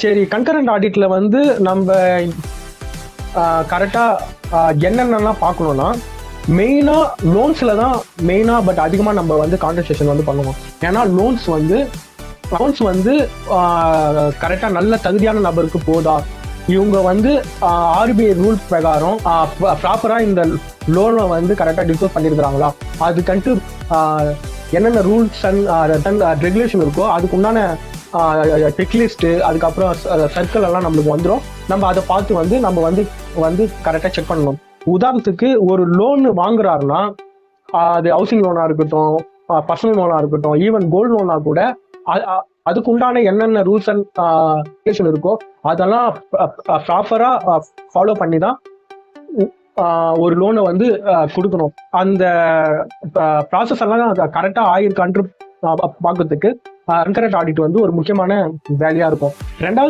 சரி, கன்கரண்ட் ஆடிட்ல வந்து நம்ம கரெக்டாக என்னென்னலாம் பார்க்கணும்னா, மெயினாக லோன்ஸில் தான் மெயினாக பட் அதிகமாக நம்ம வந்து கான்சன்ட்ரேஷன் வந்து பண்ணுவோம். ஏன்னா லோன்ஸ் வந்து கரெக்டாக நல்ல தகுதியான நபருக்கு போதா, இவங்க வந்து ஆர்பிஐ ரூல்ஸ் பிரகாரம் ப்ராப்பராக இந்த லோனை வந்து கரெக்டாக டிஸ்கஸ் பண்ணியிருக்கிறாங்களா, அதுக்கன்ட்டு என்னென்ன ரூல்ஸ் அண்ட் ரெகுலேஷன் இருக்கோ அதுக்கு உண்டான செக்லிஸ்ட்டு, அதுக்கப்புறம் சர்க்கிள் எல்லாம் நம்மளுக்கு வந்துடும். நம்ம அதை பார்த்து வந்து நம்ம வந்து கரெக்டாக செக் பண்ணணும். உதாரணத்துக்கு ஒரு லோன் வாங்குறாருன்னா, அது ஹவுசிங் லோனாக இருக்கட்டும், பர்சனல் லோனாக இருக்கட்டும், ஈவன் கோல்டு லோனாக கூட அதுக்கு உண்டான என்னென்ன ரூல்ஸ் அண்ட் ரெகுலேஷன் இருக்கோ அதெல்லாம் ப்ராப்பராக ஃபாலோ பண்ணி தான் ஒரு லோனை வந்து கொடுக்கணும். அந்த ப்ராசஸ் எல்லாம் கரெக்டாக ஆயிருக்கான்று பார்க்கறதுக்கு கன்கரண்ட் ஆடிட் வந்து ஒரு முக்கியமான வேலையாக இருக்கும். ரெண்டாவது